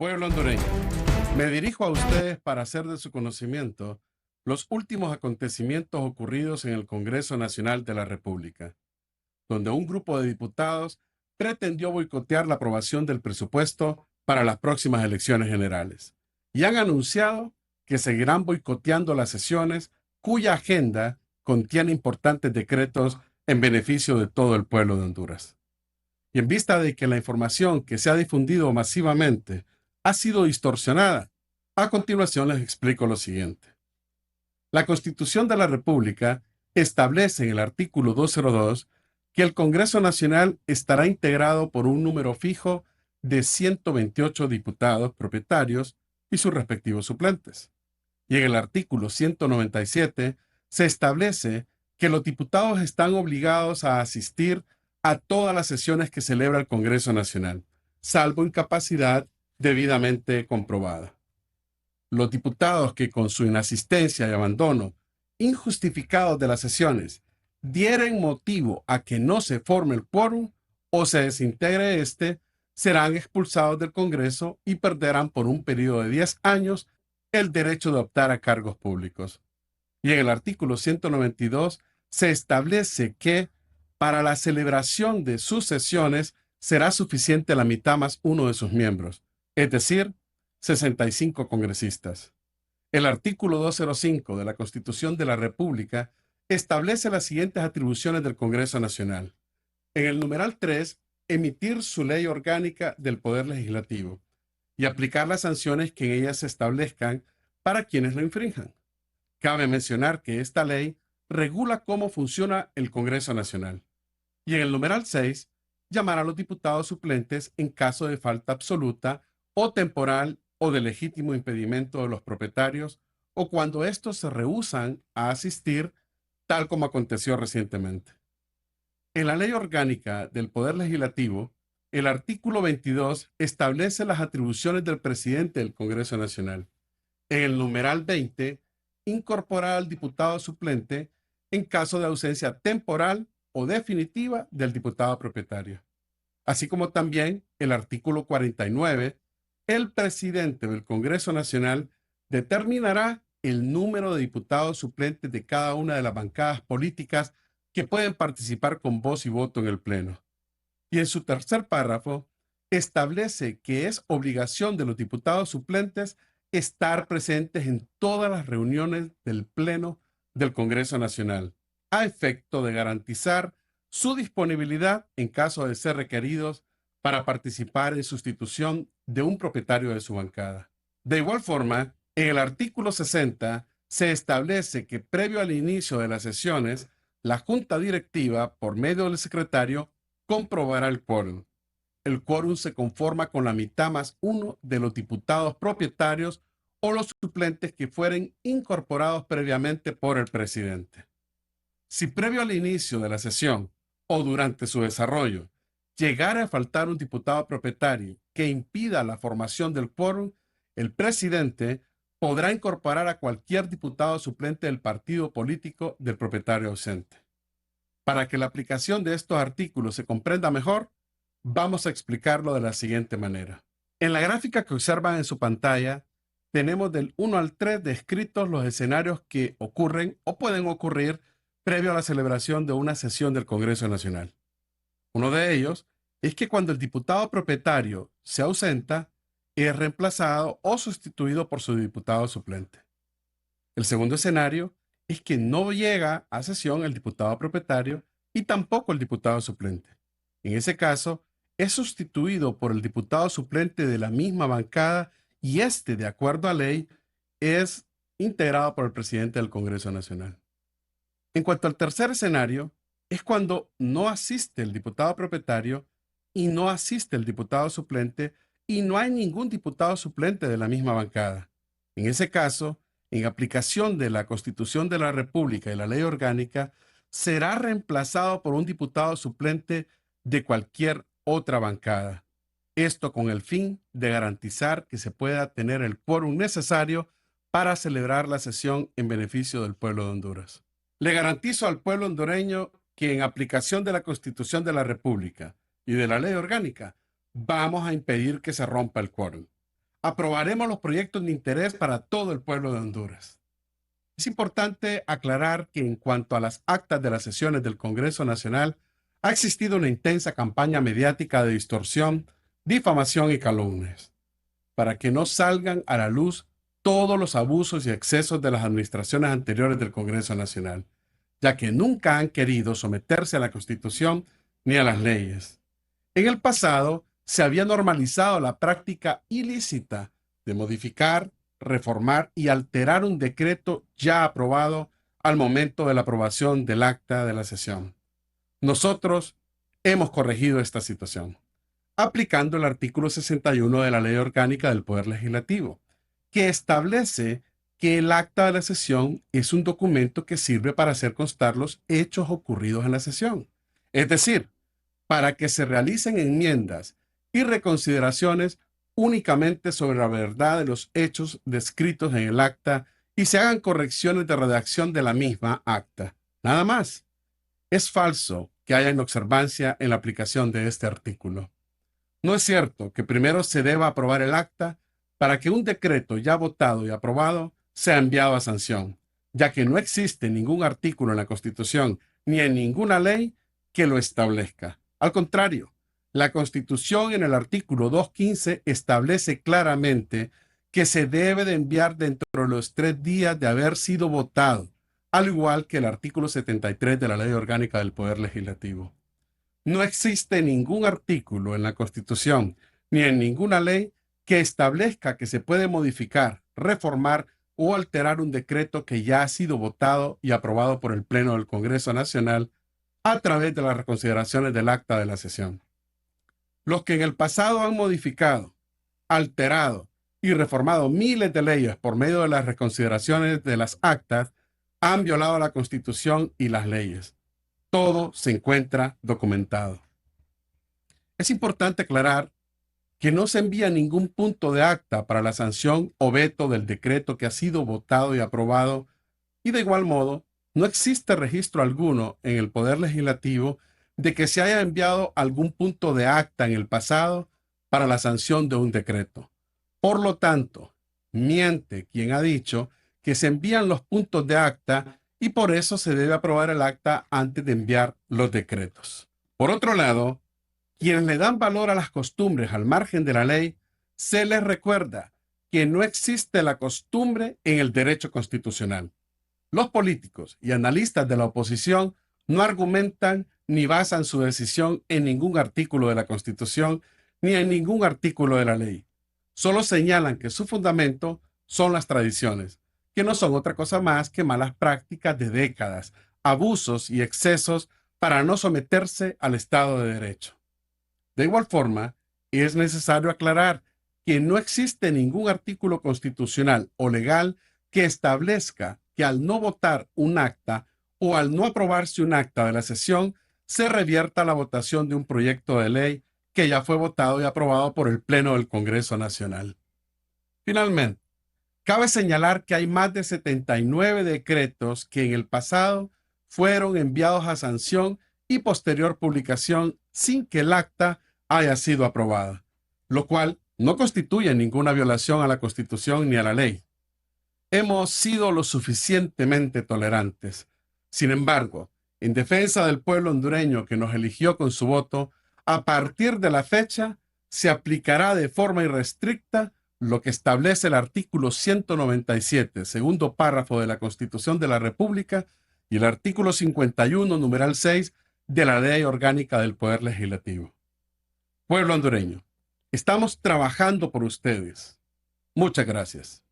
Pueblo hondureño, me dirijo a ustedes para hacer de su conocimiento los últimos acontecimientos ocurridos en el Congreso Nacional de la República, donde un grupo de diputados pretendió boicotear la aprobación del presupuesto para las próximas elecciones generales y han anunciado que seguirán boicoteando las sesiones cuya agenda contiene importantes decretos en beneficio de todo el pueblo de Honduras. Y en vista de que la información que se ha difundido masivamente ha sido distorsionada, a continuación les explico lo siguiente. La Constitución de la República establece en el artículo 202 que el Congreso Nacional estará integrado por un número fijo de 128 diputados propietarios y sus respectivos suplentes. Y en el artículo 197 se establece que los diputados están obligados a asistir a todas las sesiones que celebra el Congreso Nacional, salvo incapacidad debidamente comprobada. Los diputados que con su inasistencia y abandono injustificados de las sesiones dieren motivo a que no se forme el quórum o se desintegre éste, serán expulsados del Congreso y perderán por un periodo de 10 años el derecho de optar a cargos públicos. Y en el artículo 192 se establece que para la celebración de sus sesiones será suficiente la mitad más uno de sus miembros, es decir, 65 congresistas. El artículo 205 de la Constitución de la República establece las siguientes atribuciones del Congreso Nacional. En el numeral 3, emitir su ley orgánica del Poder Legislativo y aplicar las sanciones que en ellas se establezcan para quienes lo infrinjan. Cabe mencionar que esta ley regula cómo funciona el Congreso Nacional. Y en el numeral 6, llamar a los diputados suplentes en caso de falta absoluta o temporal o de legítimo impedimento de los propietarios o cuando estos se rehúsan a asistir, tal como aconteció recientemente. En la Ley Orgánica del Poder Legislativo, el artículo 22 establece las atribuciones del presidente del Congreso Nacional. En el numeral 20, incorporar al diputado suplente en caso de ausencia temporal o definitiva del diputado propietario. Así como también el artículo 49, el presidente del Congreso Nacional determinará el número de diputados suplentes de cada una de las bancadas políticas que pueden participar con voz y voto en el Pleno. Y en su tercer párrafo, establece que es obligación de los diputados suplentes estar presentes en todas las reuniones del Pleno del Congreso Nacional, a efecto de garantizar su disponibilidad en caso de ser requeridos para participar en sustitución de un propietario de su bancada. De igual forma, en el artículo 60 se establece que previo al inicio de las sesiones, la Junta Directiva, por medio del secretario, comprobará el quórum. El quórum se conforma con la mitad más uno de los diputados propietarios o los suplentes que fueren incorporados previamente por el presidente. Si previo al inicio de la sesión o durante su desarrollo llegara a faltar un diputado propietario que impida la formación del quórum, el presidente podrá incorporar a cualquier diputado suplente del partido político del propietario ausente. Para que la aplicación de estos artículos se comprenda mejor, vamos a explicarlo de la siguiente manera. En la gráfica que observan en su pantalla, tenemos del 1 al 3 descritos los escenarios que ocurren o pueden ocurrir previo a la celebración de una sesión del Congreso Nacional. Uno de ellos es que cuando el diputado propietario se ausenta, es reemplazado o sustituido por su diputado suplente. El segundo escenario es que no llega a sesión el diputado propietario y tampoco el diputado suplente. En ese caso, es sustituido por el diputado suplente de la misma bancada y este, de acuerdo a ley, es integrado por el presidente del Congreso Nacional. En cuanto al tercer escenario, es cuando no asiste el diputado propietario y no asiste el diputado suplente y no hay ningún diputado suplente de la misma bancada. En ese caso, en aplicación de la Constitución de la República y la Ley Orgánica, será reemplazado por un diputado suplente de cualquier otra bancada. Esto con el fin de garantizar que se pueda tener el quórum necesario para celebrar la sesión en beneficio del pueblo de Honduras. Le garantizo al pueblo hondureño que en aplicación de la Constitución de la República y de la Ley Orgánica, vamos a impedir que se rompa el quórum. aprobaremos los proyectos de interés para todo el pueblo de Honduras. Es importante aclarar que en cuanto a las actas de las sesiones del Congreso Nacional, ha existido una intensa campaña mediática de distorsión, difamación y calumnias, para que no salgan a la luz todos los abusos y excesos de las administraciones anteriores del Congreso Nacional, ya que nunca han querido someterse a la Constitución ni a las leyes. En el pasado se había normalizado la práctica ilícita de modificar, reformar y alterar un decreto ya aprobado al momento de la aprobación del acta de la sesión. Nosotros hemos corregido esta situación, aplicando el artículo 61 de la Ley Orgánica del Poder Legislativo, que establece que el acta de la sesión es un documento que sirve para hacer constar los hechos ocurridos en la sesión. Es decir, para que se realicen enmiendas y reconsideraciones únicamente sobre la verdad de los hechos descritos en el acta y se hagan correcciones de redacción de la misma acta. Nada más. Es falso que haya inobservancia en la aplicación de este artículo. No es cierto que primero se deba aprobar el acta para que un decreto ya votado y aprobado sea enviado a sanción, ya que no existe ningún artículo en la Constitución ni en ninguna ley que lo establezca. Al contrario, la Constitución en el artículo 215 establece claramente que se debe de enviar dentro de los 3 días de haber sido votado, al igual que el artículo 73 de la Ley Orgánica del Poder Legislativo. No existe ningún artículo en la Constitución ni en ninguna ley que establezca que se puede modificar, reformar o alterar un decreto que ya ha sido votado y aprobado por el Pleno del Congreso Nacional a través de las reconsideraciones del acta de la sesión. Los que en el pasado han modificado, alterado y reformado miles de leyes por medio de las reconsideraciones de las actas han violado la Constitución y las leyes. Todo se encuentra documentado. Es importante aclarar que no se envía ningún punto de acta para la sanción o veto del decreto que ha sido votado y aprobado, y de igual modo, no existe registro alguno en el Poder Legislativo de que se haya enviado algún punto de acta en el pasado para la sanción de un decreto. Por lo tanto, miente quien ha dicho que se envían los puntos de acta y por eso se debe aprobar el acta antes de enviar los decretos. Por otro lado, quienes le dan valor a las costumbres al margen de la ley, se les recuerda que no existe la costumbre en el derecho constitucional. Los políticos y analistas de la oposición no argumentan ni basan su decisión en ningún artículo de la Constitución ni en ningún artículo de la ley. Solo señalan que su fundamento son las tradiciones, que no son otra cosa más que malas prácticas de décadas, abusos y excesos para no someterse al Estado de Derecho. De igual forma, es necesario aclarar que no existe ningún artículo constitucional o legal que establezca que al no votar un acta o al no aprobarse un acta de la sesión, se revierta la votación de un proyecto de ley que ya fue votado y aprobado por el Pleno del Congreso Nacional. Finalmente, cabe señalar que hay más de 79 decretos que en el pasado fueron enviados a sanción y posterior publicación sin que el acta haya sido aprobada, lo cual no constituye ninguna violación a la Constitución ni a la ley. Hemos sido lo suficientemente tolerantes. Sin embargo, en defensa del pueblo hondureño que nos eligió con su voto, a partir de la fecha se aplicará de forma irrestricta lo que establece el artículo 197, segundo párrafo de la Constitución de la República y el artículo 51, numeral 6 de la Ley Orgánica del Poder Legislativo. Pueblo hondureño, estamos trabajando por ustedes. Muchas gracias.